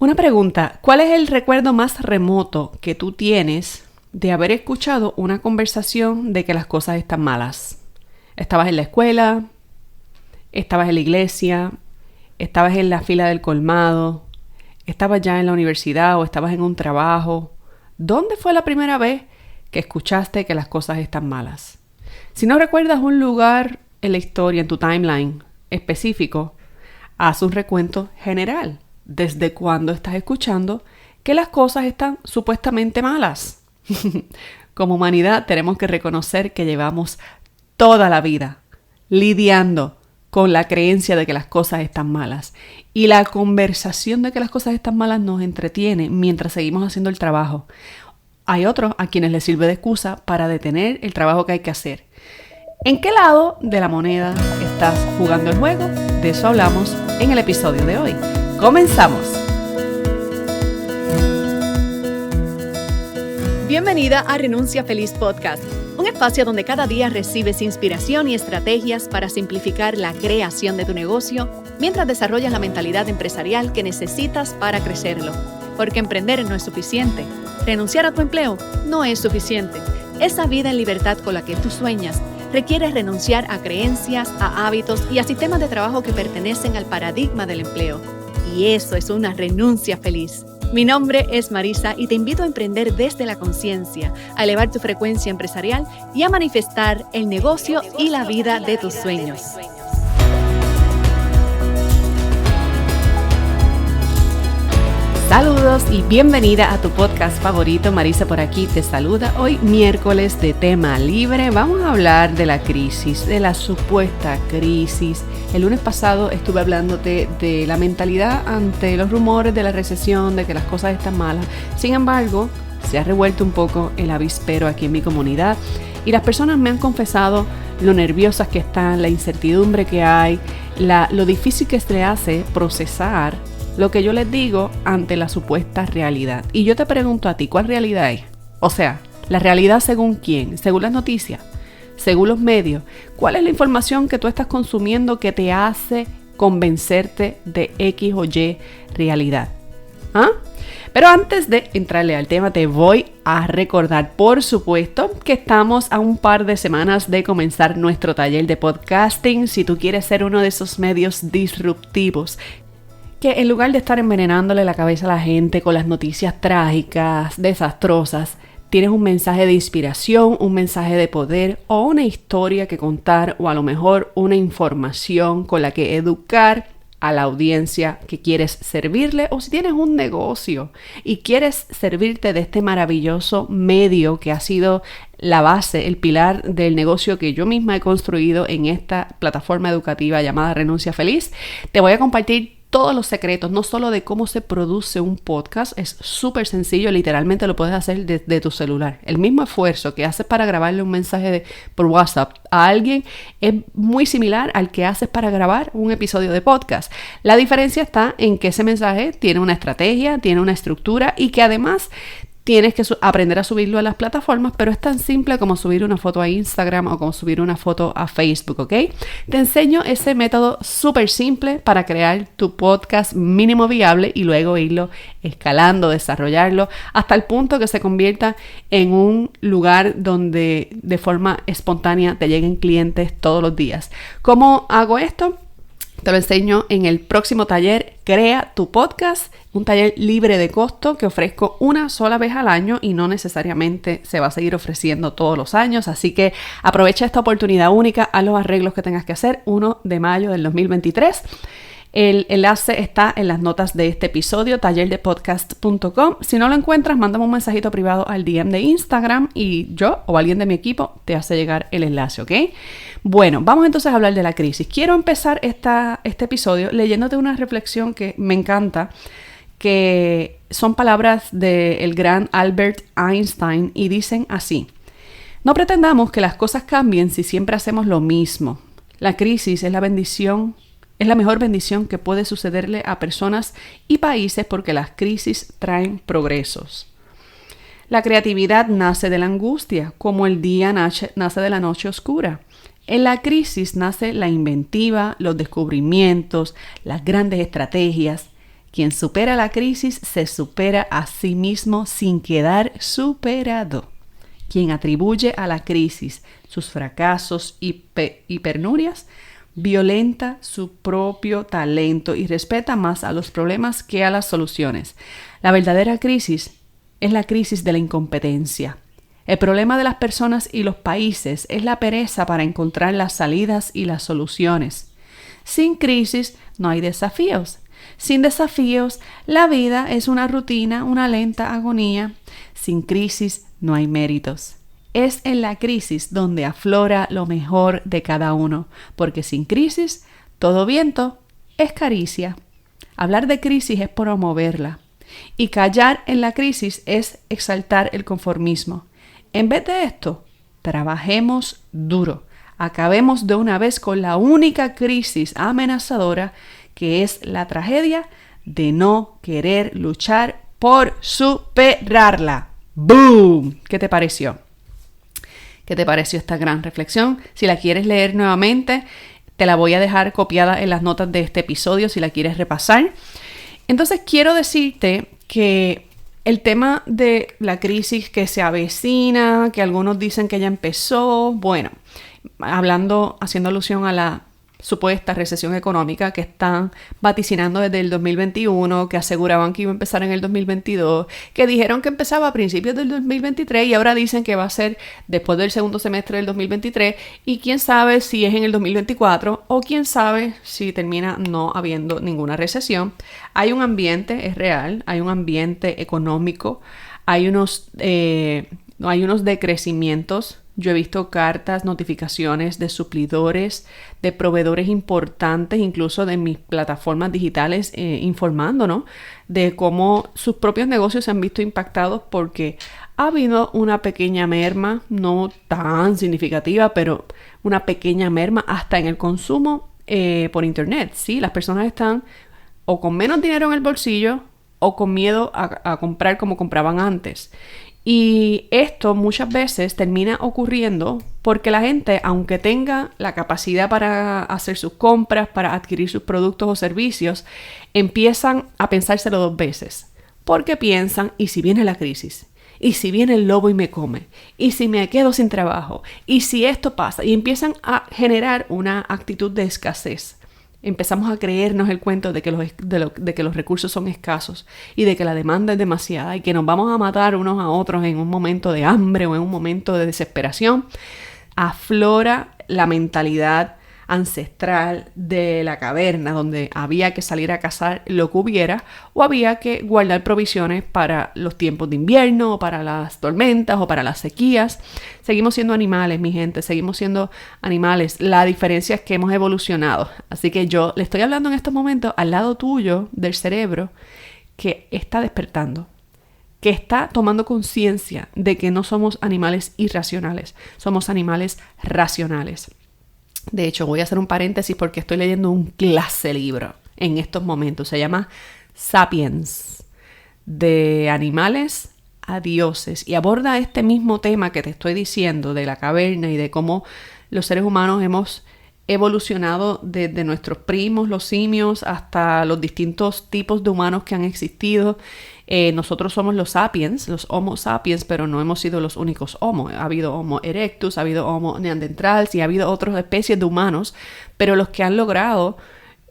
Una pregunta, ¿cuál es el recuerdo más remoto que tú tienes de haber escuchado una conversación de que las cosas están malas? ¿Estabas en la escuela? ¿Estabas en la iglesia? ¿Estabas en la fila del colmado? ¿Estabas ya en la universidad o estabas en un trabajo? ¿Dónde fue la primera vez que escuchaste que las cosas están malas? Si no recuerdas un lugar en la historia, en tu timeline específico, haz un recuento general. ¿Desde cuándo estás escuchando que las cosas están supuestamente malas? Como humanidad tenemos que reconocer que llevamos toda la vida lidiando con la creencia de que las cosas están malas. Y la conversación de que las cosas están malas nos entretiene mientras seguimos haciendo el trabajo. Hay otros a quienes les sirve de excusa para detener el trabajo que hay que hacer. ¿En qué lado de la moneda estás jugando el juego? De eso hablamos en el episodio de hoy. ¡Comenzamos! Bienvenida a Renuncia Feliz Podcast, un espacio donde cada día recibes inspiración y estrategias para simplificar la creación de tu negocio mientras desarrollas la mentalidad empresarial que necesitas para crecerlo. Porque emprender no es suficiente. Renunciar a tu empleo no es suficiente. Esa vida en libertad con la que tú sueñas requiere renunciar a creencias, a hábitos y a sistemas de trabajo que pertenecen al paradigma del empleo. Y eso es una renuncia feliz. Mi nombre es Marisa y te invito a emprender desde la conciencia, a elevar tu frecuencia empresarial y a manifestar el negocio y la vida de tus sueños. Saludos y bienvenida a tu podcast favorito. Marisa por aquí te saluda. Hoy miércoles de tema libre. Vamos a hablar de la crisis, de la supuesta crisis. El lunes pasado estuve hablándote de la mentalidad ante los rumores de la recesión, de que las cosas están malas. Sin embargo, se ha revuelto un poco el avispero aquí en mi comunidad y las personas me han confesado lo nerviosas que están, la incertidumbre que hay, lo difícil que se le hace procesar lo que yo les digo ante la supuesta realidad. Y yo te pregunto a ti, ¿cuál realidad es? O sea, ¿la realidad según quién? ¿Según las noticias? ¿Según los medios? ¿Cuál es la información que tú estás consumiendo que te hace convencerte de X o Y realidad? ¿Ah? Pero antes de entrarle al tema, te voy a recordar, por supuesto, que estamos a un par de semanas de comenzar nuestro taller de podcasting. Si tú quieres ser uno de esos medios disruptivos, que en lugar de estar envenenándole la cabeza a la gente con las noticias trágicas, desastrosas, tienes un mensaje de inspiración, un mensaje de poder o una historia que contar o a lo mejor una información con la que educar a la audiencia que quieres servirle, o si tienes un negocio y quieres servirte de este maravilloso medio que ha sido la base, el pilar del negocio que yo misma he construido en esta plataforma educativa llamada Renuncia Feliz, te voy a compartir todos los secretos, no solo de cómo se produce un podcast. Es súper sencillo, literalmente lo puedes hacer desde tu celular. El mismo esfuerzo que haces para grabarle un mensaje por WhatsApp a alguien es muy similar al que haces para grabar un episodio de podcast. La diferencia está en que ese mensaje tiene una estrategia, tiene una estructura y que además tienes que aprender a subirlo a las plataformas, pero es tan simple como subir una foto a Instagram o como subir una foto a Facebook, ¿ok? Te enseño ese método súper simple para crear tu podcast mínimo viable y luego irlo escalando, desarrollarlo hasta el punto que se convierta en un lugar donde de forma espontánea te lleguen clientes todos los días. ¿Cómo hago esto? Te lo enseño en el próximo taller, Crea tu Podcast, un taller libre de costo que ofrezco una sola vez al año y no necesariamente se va a seguir ofreciendo todos los años. Así que aprovecha esta oportunidad única, haz los arreglos que tengas que hacer, 1 de mayo del 2023. El enlace está en las notas de este episodio, tallerdepodcast.com. Si no lo encuentras, mándame un mensajito privado al DM de Instagram y yo o alguien de mi equipo te hace llegar el enlace, ¿ok? Bueno, vamos entonces a hablar de la crisis. Quiero empezar este episodio leyéndote una reflexión que me encanta, que son palabras del gran Albert Einstein y dicen así: no pretendamos que las cosas cambien si siempre hacemos lo mismo. La crisis es la mejor bendición que puede sucederle a personas y países porque las crisis traen progresos. La creatividad nace de la angustia, como el día nace de la noche oscura. En la crisis nace la inventiva, los descubrimientos, las grandes estrategias Quien supera la crisis se supera a sí mismo sin quedar superado. Quien atribuye a la crisis sus fracasos y penurias, violenta su propio talento y respeta más a los problemas que a las soluciones. La verdadera crisis es la crisis de la incompetencia. El problema de las personas y los países es la pereza para encontrar las salidas y las soluciones. Sin crisis no hay desafíos. Sin desafíos, la vida es una rutina, una lenta agonía. Sin crisis no hay méritos. Es en la crisis donde aflora lo mejor de cada uno, porque sin crisis, todo viento es caricia. Hablar de crisis es promoverla, y callar en la crisis es exaltar el conformismo. En vez de esto, trabajemos duro. Acabemos de una vez con la única crisis amenazadora, que es la tragedia de no querer luchar por superarla. ¡Boom! ¿Qué te pareció? ¿Qué te pareció esta gran reflexión? Si la quieres leer nuevamente, te la voy a dejar copiada en las notas de este episodio si la quieres repasar. Entonces quiero decirte que el tema de la crisis que se avecina, que algunos dicen que ya empezó, bueno, haciendo alusión a la supuesta recesión económica que están vaticinando desde el 2021, que aseguraban que iba a empezar en el 2022, que dijeron que empezaba a principios del 2023 y ahora dicen que va a ser después del segundo semestre del 2023 y quién sabe si es en el 2024 o quién sabe si termina no habiendo ninguna recesión. Hay un ambiente, es real, hay un ambiente económico, hay unos decrecimientos. Yo he visto cartas, notificaciones de suplidores, de proveedores importantes, incluso de mis plataformas digitales, informando, ¿no?, de cómo sus propios negocios se han visto impactados porque ha habido una pequeña merma, no tan significativa, pero una pequeña merma hasta en el consumo por internet. Sí, las personas están o con menos dinero en el bolsillo o con miedo a comprar como compraban antes. Y esto muchas veces termina ocurriendo porque la gente, aunque tenga la capacidad para hacer sus compras, para adquirir sus productos o servicios, empiezan a pensárselo 2 veces. Porque piensan, ¿y si viene la crisis? ¿Y si viene el lobo y me come? ¿Y si me quedo sin trabajo? ¿Y si esto pasa? Y empiezan a generar una actitud de escasez. Empezamos a creernos el cuento de que los recursos son escasos y de que la demanda es demasiada y que nos vamos a matar unos a otros en un momento de hambre o en un momento de desesperación. Aflora la mentalidad ancestral de la caverna, donde había que salir a cazar lo que hubiera o había que guardar provisiones para los tiempos de invierno o para las tormentas o para las sequías. Seguimos siendo animales, mi gente, seguimos siendo animales. La diferencia es que hemos evolucionado. Así que yo le estoy hablando en estos momentos al lado tuyo del cerebro que está despertando, que está tomando conciencia de que no somos animales irracionales, somos animales racionales. De hecho, voy a hacer un paréntesis porque estoy leyendo un clase libro en estos momentos. Se llama Sapiens, de animales a dioses. Y aborda este mismo tema que te estoy diciendo de la caverna y de cómo los seres humanos hemos evolucionado desde nuestros primos, los simios, hasta los distintos tipos de humanos que han existido. Nosotros somos los sapiens, los homo sapiens, pero no hemos sido los únicos homo. Ha habido homo erectus, ha habido homo neanderthals y ha habido otras especies de humanos, pero los que han logrado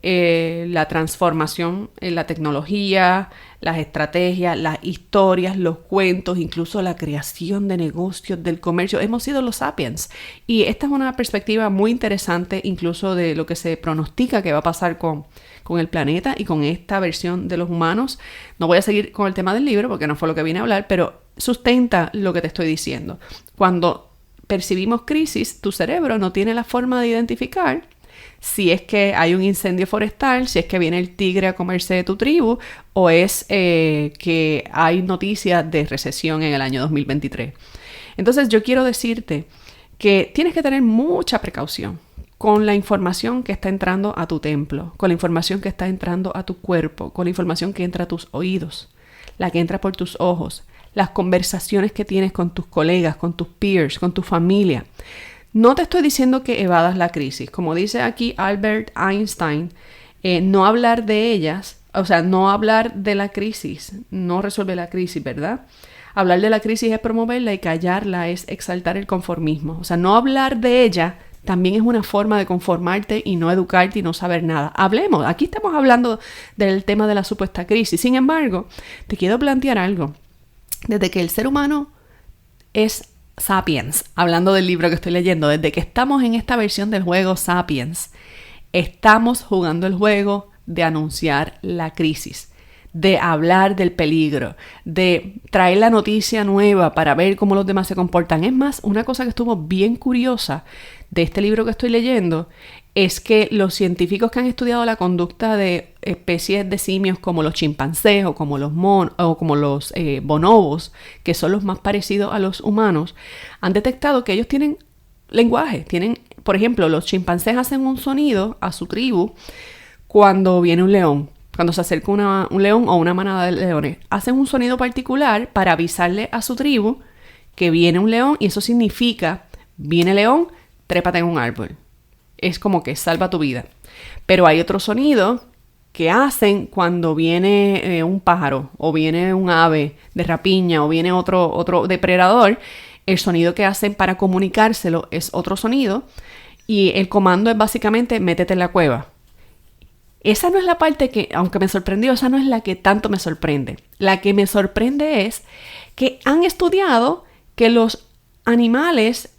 la transformación en la tecnología, las estrategias, las historias, los cuentos, incluso la creación de negocios, del comercio, hemos sido los sapiens. Y esta es una perspectiva muy interesante incluso de lo que se pronostica que va a pasar con el planeta y con esta versión de los humanos. No voy a seguir con el tema del libro porque no fue lo que vine a hablar, pero sustenta lo que te estoy diciendo. Cuando percibimos crisis, tu cerebro no tiene la forma de identificar si es que hay un incendio forestal, si es que viene el tigre a comerse de tu tribu o es que hay noticias de recesión en el año 2023. Entonces yo quiero decirte que tienes que tener mucha precaución con la información que está entrando a tu templo, con la información que está entrando a tu cuerpo, con la información que entra a tus oídos, la que entra por tus ojos, las conversaciones que tienes con tus colegas, con tus peers, con tu familia. No te estoy diciendo que evadas la crisis. Como dice aquí Albert Einstein, no hablar de ellas O sea, no hablar de la crisis no resuelve la crisis, ¿verdad? Hablar de la crisis es promoverla y callarla es exaltar el conformismo. O sea, no hablar de ella también es una forma de conformarte y no educarte y no saber nada. Hablemos, aquí estamos hablando del tema de la supuesta crisis. Sin embargo, te quiero plantear algo. Desde que el ser humano es Sapiens, hablando del libro que estoy leyendo, desde que estamos en esta versión del juego Sapiens, estamos jugando el juego de anunciar la crisis, de hablar del peligro, de traer la noticia nueva para ver cómo los demás se comportan. Es más, una cosa que estuvo bien curiosa de este libro que estoy leyendo es que los científicos que han estudiado la conducta de especies de simios como los chimpancés o como los bonobos, que son los más parecidos a los humanos, han detectado que ellos tienen lenguaje. Por ejemplo, los chimpancés hacen un sonido a su tribu cuando viene un león. Cuando se acerca un león o una manada de leones, hacen un sonido particular para avisarle a su tribu que viene un león y eso significa, viene león, trépate en un árbol. Es como que salva tu vida. Pero hay otro sonido que hacen cuando viene un pájaro o viene un ave de rapiña o viene otro depredador. El sonido que hacen para comunicárselo es otro sonido y el comando es básicamente métete en la cueva. Esa no es la parte que, aunque me sorprendió, esa no es la que tanto me sorprende. La que me sorprende es que han estudiado que los animales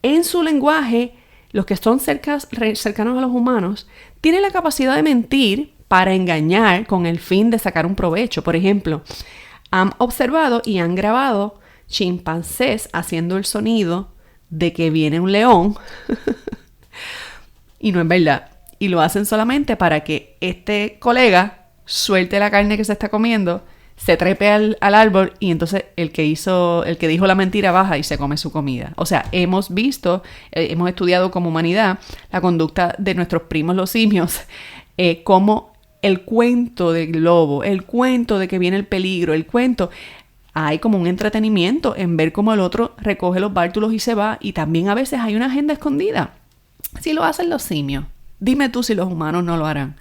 en su lenguaje, los que son cercanos a los humanos, tienen la capacidad de mentir para engañar con el fin de sacar un provecho. Por ejemplo, han observado y han grabado chimpancés haciendo el sonido de que viene un león y no es verdad. Y lo hacen solamente para que este colega suelte la carne que se está comiendo, se trepe al árbol y entonces el que dijo la mentira baja y se come su comida. O sea, hemos estudiado como humanidad la conducta de nuestros primos los simios, como el cuento del lobo, el cuento de que viene el peligro, hay como un entretenimiento en ver cómo el otro recoge los bártulos y se va, y también a veces hay una agenda escondida. Si lo hacen los simios, dime tú si los humanos no lo harán.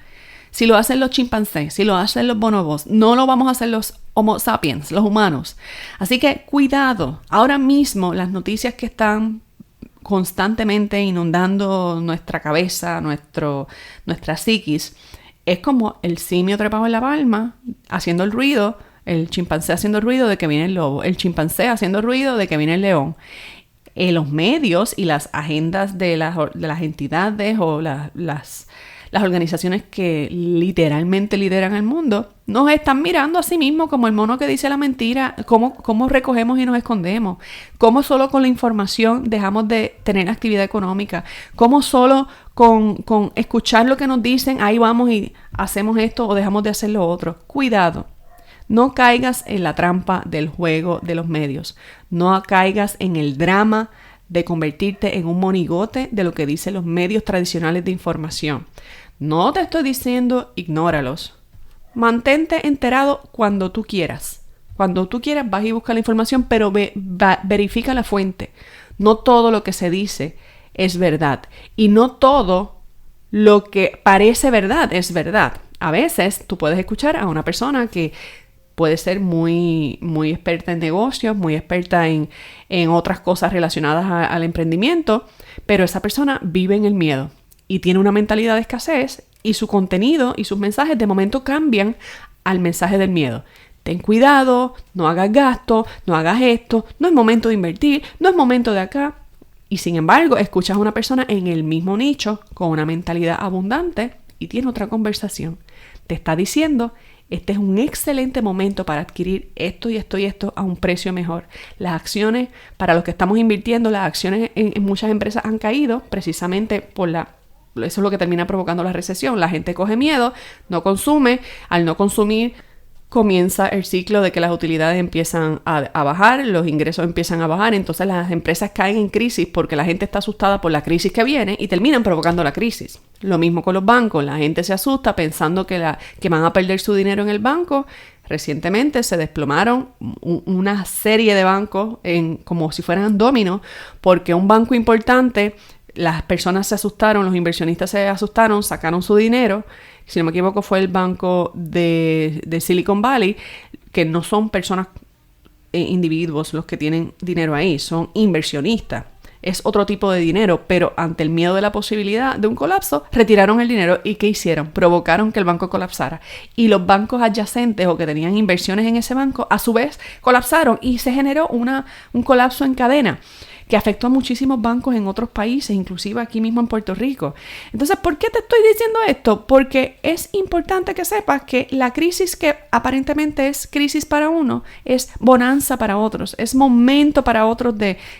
Si lo hacen los chimpancés, si lo hacen los bonobos, no lo vamos a hacer los Homo sapiens, los humanos. Así que cuidado. Ahora mismo las noticias que están constantemente inundando nuestra cabeza, nuestra psiquis, es como el simio trepado en la palma, haciendo el ruido, el chimpancé haciendo el ruido de que viene el lobo, el chimpancé haciendo el ruido de que viene el león. Los medios y las agendas de las entidades o las organizaciones que literalmente lideran el mundo nos están mirando a sí mismos como el mono que dice la mentira, cómo recogemos y nos escondemos, cómo solo con la información dejamos de tener actividad económica, cómo solo con escuchar lo que nos dicen, ahí vamos y hacemos esto o dejamos de hacer lo otro. Cuidado. No caigas en la trampa del juego de los medios. No caigas en el drama de convertirte en un monigote de lo que dicen los medios tradicionales de información. No te estoy diciendo ignóralos. Mantente enterado cuando tú quieras. Cuando tú quieras vas y busca la información, pero verifica la fuente. No todo lo que se dice es verdad. Y no todo lo que parece verdad es verdad. A veces tú puedes escuchar a una persona que puede ser muy, muy experta en negocios, muy experta en otras cosas relacionadas al emprendimiento, pero esa persona vive en el miedo y tiene una mentalidad de escasez y su contenido y sus mensajes de momento cambian al mensaje del miedo. Ten cuidado, no hagas gasto, no hagas esto, no es momento de invertir, no es momento de acá. Y sin embargo, escuchas a una persona en el mismo nicho con una mentalidad abundante y tiene otra conversación. Te está diciendo: este es un excelente momento para adquirir esto y esto y esto a un precio mejor. Las acciones, para los que estamos invirtiendo, las acciones en muchas empresas han caído precisamente eso es lo que termina provocando la recesión. La gente coge miedo, no consume. Al no consumir, comienza el ciclo de que las utilidades empiezan a bajar, los ingresos empiezan a bajar, entonces las empresas caen en crisis porque la gente está asustada por la crisis que viene y terminan provocando la crisis. Lo mismo con los bancos, la gente se asusta pensando que van a perder su dinero en el banco. Recientemente se desplomaron una serie de bancos como si fueran dominos, porque un banco importante, las personas se asustaron, los inversionistas se asustaron, sacaron su dinero, si no me equivoco fue el banco de Silicon Valley, que no son personas, individuos los que tienen dinero ahí, son inversionistas. Es otro tipo de dinero, pero ante el miedo de la posibilidad de un colapso, retiraron el dinero. ¿Y qué hicieron? Provocaron que el banco colapsara. Y los bancos adyacentes o que tenían inversiones en ese banco, a su vez, colapsaron y se generó un colapso en cadena que afectó a muchísimos bancos en otros países, inclusive aquí mismo en Puerto Rico. Entonces, ¿por qué te estoy diciendo esto? Porque es importante que sepas que la crisis que aparentemente es crisis para uno, es bonanza para otros, es momento para otros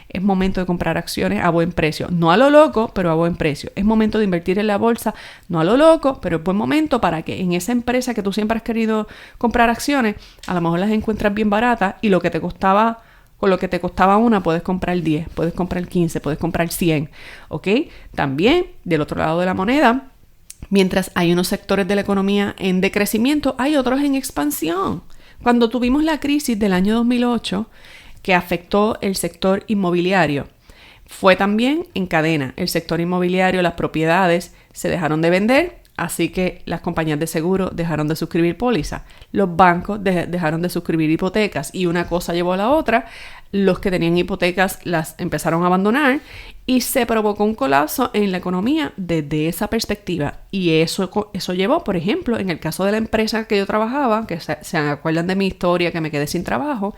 es momento de comprar acciones a buen precio. No a lo loco, pero a buen precio. Es momento de invertir en la bolsa, no a lo loco, pero es buen momento para que en esa empresa que tú siempre has querido comprar acciones, a lo mejor las encuentras bien baratas y lo que te costaba... Con lo que te costaba una, puedes comprar 10, puedes comprar 15, puedes comprar 100, ¿ok? También, del otro lado de la moneda, mientras hay unos sectores de la economía en decrecimiento, hay otros en expansión. Cuando tuvimos la crisis del año 2008, que afectó el sector inmobiliario, fue también en cadena. El sector inmobiliario, las propiedades se dejaron de vender, así que las compañías de seguro dejaron de suscribir pólizas. Los bancos dejaron de suscribir hipotecas y una cosa llevó a la otra. Los que tenían hipotecas las empezaron a abandonar y se provocó un colapso en la economía desde esa perspectiva. Y eso llevó, por ejemplo, en el caso de la empresa que yo trabajaba, que se acuerdan de mi historia, que me quedé sin trabajo,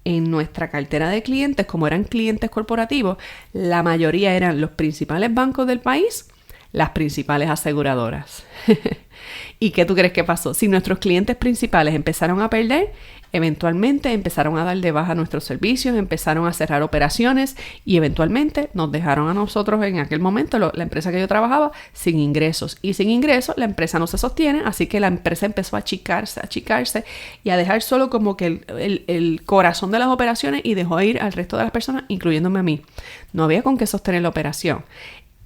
en nuestra cartera de clientes, como eran clientes corporativos, la mayoría eran los principales bancos del país, las principales aseguradoras. ¿Y qué tú crees que pasó? Si nuestros clientes principales empezaron a perder, eventualmente empezaron a dar de baja nuestros servicios, empezaron a cerrar operaciones y eventualmente nos dejaron a nosotros en aquel momento, la empresa que yo trabajaba, sin ingresos. Y sin ingresos la empresa no se sostiene, así que la empresa empezó a achicarse y a dejar solo como que el corazón de las operaciones y dejó ir al resto de las personas, incluyéndome a mí. No había con qué sostener la operación.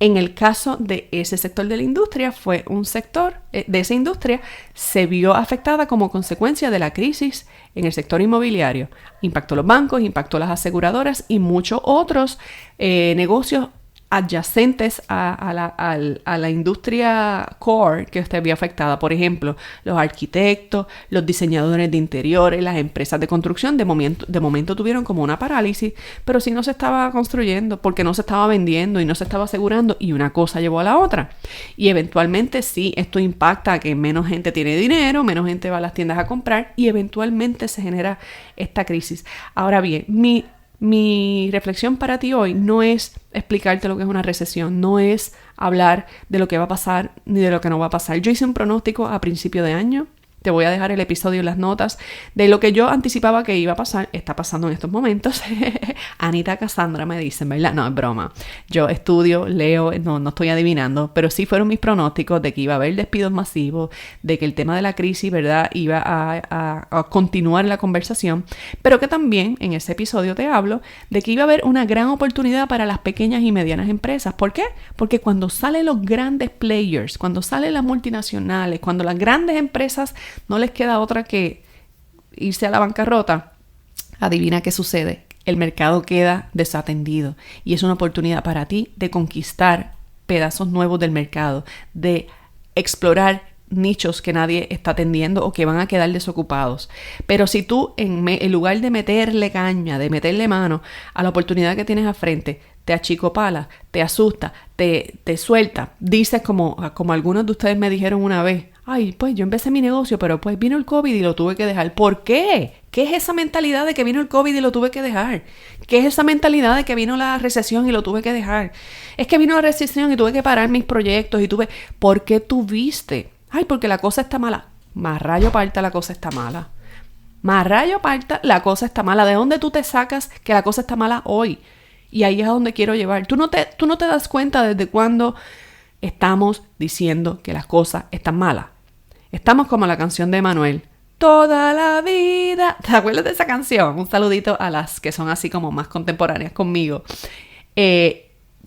En el caso de ese sector de la industria, fue un sector de esa industria se vio afectada como consecuencia de la crisis en el sector inmobiliario. Impactó los bancos, impactó las aseguradoras y muchos otros negocios adyacentes a la industria core que usted vio afectada. Por ejemplo, los arquitectos, los diseñadores de interiores, las empresas de construcción, de momento tuvieron como una parálisis, pero sí no se estaba construyendo porque no se estaba vendiendo y no se estaba asegurando y una cosa llevó a la otra. Y eventualmente sí, esto impacta a que menos gente tiene dinero, menos gente va a las tiendas a comprar y eventualmente se genera esta crisis. Ahora bien, mi reflexión para ti hoy no es explicarte lo que es una recesión, no es hablar de lo que va a pasar ni de lo que no va a pasar. Yo hice un pronóstico a principio de año, te voy a dejar el episodio en las notas, de lo que yo anticipaba que iba a pasar, está pasando en estos momentos. Anita Cassandra me dicen, ¿verdad? No, es broma. Yo estudio, leo, no estoy adivinando, pero sí fueron mis pronósticos de que iba a haber despidos masivos, de que el tema de la crisis, ¿verdad?, iba a continuar la conversación, pero que también en ese episodio te hablo de que iba a haber una gran oportunidad para las pequeñas y medianas empresas. ¿Por qué? Porque cuando salen los grandes players, cuando salen las multinacionales, cuando las grandes empresas no les queda otra que irse a la bancarrota, adivina qué sucede. El mercado queda desatendido y es una oportunidad para ti de conquistar pedazos nuevos del mercado, de explorar nichos que nadie está atendiendo o que van a quedar desocupados. Pero si tú en lugar de meterle caña, de meterle mano a la oportunidad que tienes al frente, te achicopala, te asusta, te suelta, dices como algunos de ustedes me dijeron una vez, ay, pues yo empecé mi negocio, pero pues vino el COVID y lo tuve que dejar. ¿Por qué? ¿Qué es esa mentalidad de que vino el COVID y lo tuve que dejar? ¿Qué es esa mentalidad de que vino la recesión y lo tuve que dejar? Es que vino la recesión y tuve que parar mis proyectos y ¿por qué tuviste? Ay, porque la cosa está mala. Más rayo parta, la cosa está mala. Más rayo parta, la cosa está mala. ¿De dónde tú te sacas que la cosa está mala hoy? Y ahí es a donde quiero llevar. Tú no te das cuenta desde cuándo estamos diciendo que las cosas están malas. Estamos como la canción de Manuel. Toda la vida. ¿Te acuerdas de esa canción? Un saludito a las que son así como más contemporáneas conmigo.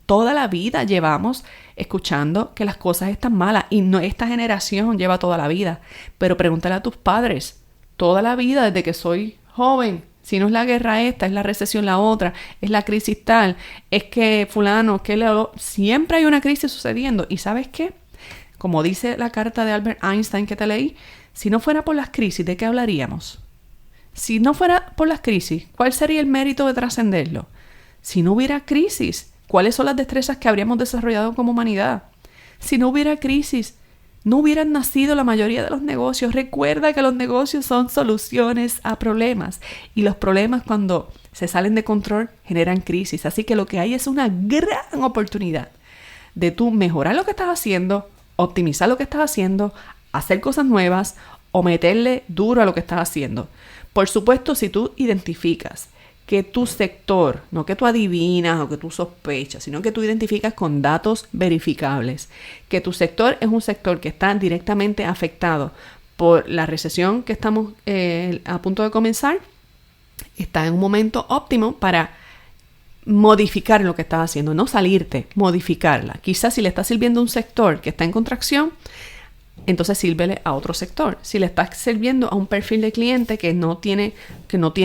Toda la vida llevamos escuchando que las cosas están malas. Y no, esta generación lleva toda la vida. Pero pregúntale a tus padres. Toda la vida, desde que soy joven. Si no es la guerra esta, es la recesión la otra, es la crisis tal, es que fulano, siempre hay una crisis sucediendo. ¿Y sabes qué? como dice la carta de Albert Einstein que te leí, si no fuera por las crisis, ¿de qué hablaríamos? Si no fuera por las crisis, ¿cuál sería el mérito de trascenderlo? Si no hubiera crisis, ¿cuáles son las destrezas que habríamos desarrollado como humanidad? Si no hubiera crisis, no hubieran nacido la mayoría de los negocios. Recuerda que los negocios son soluciones a problemas y los problemas cuando se salen de control generan crisis. Así que lo que hay es una gran oportunidad de tú mejorar lo que estás haciendo, optimizar lo que estás haciendo, hacer cosas nuevas o meterle duro a lo que estás haciendo. Por supuesto, si tú identificas que tu sector, no que tú adivinas o que tú sospechas, sino que tú identificas con datos verificables, que tu sector es un sector que está directamente afectado por la recesión que estamos a punto de comenzar, está en un momento óptimo para modificar lo que estás haciendo, no salirte, modificarla. Quizás si le está sirviendo a un sector que está en contracción, entonces sírvele a otro sector. Si le estás sirviendo a un perfil de cliente que no tiene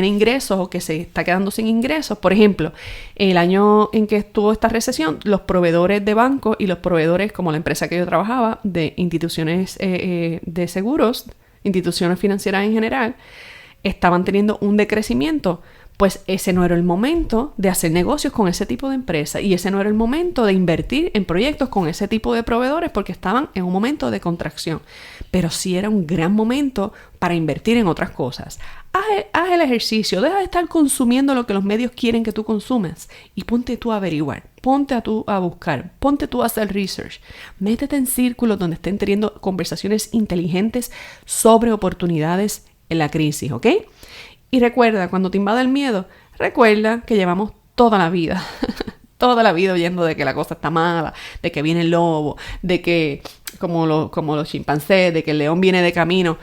ingresos o que se está quedando sin ingresos, por ejemplo, el año en que estuvo esta recesión, los proveedores de bancos y los proveedores, como la empresa que yo trabajaba, de instituciones de seguros, instituciones financieras en general, estaban teniendo un decrecimiento. Pues ese no era el momento de hacer negocios con ese tipo de empresa y ese no era el momento de invertir en proyectos con ese tipo de proveedores porque estaban en un momento de contracción. Pero sí era un gran momento para invertir en otras cosas. Haz el ejercicio, deja de estar consumiendo lo que los medios quieren que tú consumas y ponte tú a averiguar, ponte tú a buscar, ponte tú a hacer research. Métete en círculos donde estén teniendo conversaciones inteligentes sobre oportunidades en la crisis, ¿ok? Y recuerda, cuando te invada el miedo, recuerda que llevamos toda la vida oyendo de que la cosa está mala, de que viene el lobo, de que, como los chimpancés, de que el león viene de camino.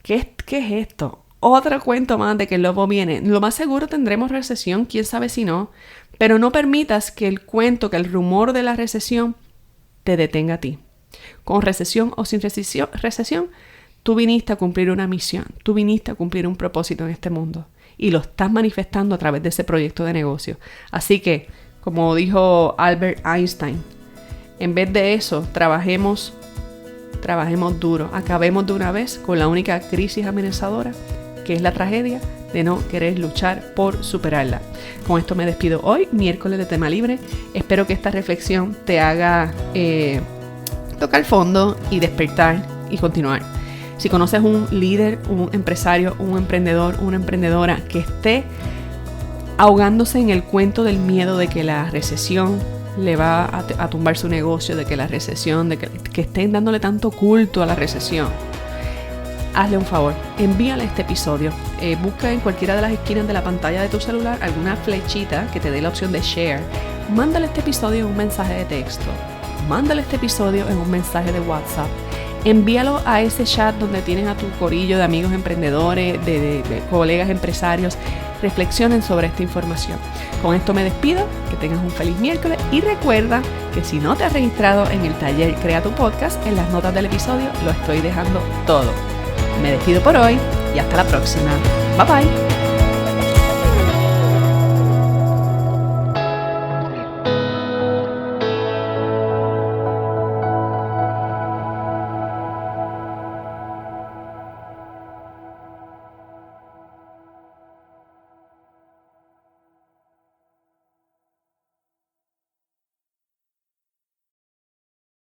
¿Qué es esto? Otro cuento más de que el lobo viene. Lo más seguro tendremos recesión, quién sabe si no, pero no permitas que el cuento, que el rumor de la recesión te detenga a ti. Con recesión o sin recesión, tú viniste a cumplir una misión, tú viniste a cumplir un propósito en este mundo y lo estás manifestando a través de ese proyecto de negocio. Así que, como dijo Albert Einstein, en vez de eso, trabajemos duro, acabemos de una vez con la única crisis amenazadora, que es la tragedia de no querer luchar por superarla. Con esto me despido hoy, miércoles de Tema Libre. Espero que esta reflexión te haga tocar fondo y despertar y continuar. Si conoces un líder, un empresario, un emprendedor, una emprendedora que esté ahogándose en el cuento del miedo de que la recesión le va a tumbar su negocio, de que la recesión, de que estén dándole tanto culto a la recesión, hazle un favor, envíale este episodio. Busca en cualquiera de las esquinas de la pantalla de tu celular alguna flechita que te dé la opción de share. Mándale este episodio en un mensaje de texto. Mándale este episodio en un mensaje de WhatsApp. Envíalo a ese chat donde tienes a tu corillo de amigos emprendedores, de colegas empresarios. Reflexionen sobre esta información. Con esto me despido, que tengas un feliz miércoles y recuerda que si no te has registrado en el taller Crea tu Podcast, en las notas del episodio lo estoy dejando todo. Me despido por hoy y hasta la próxima. Bye bye.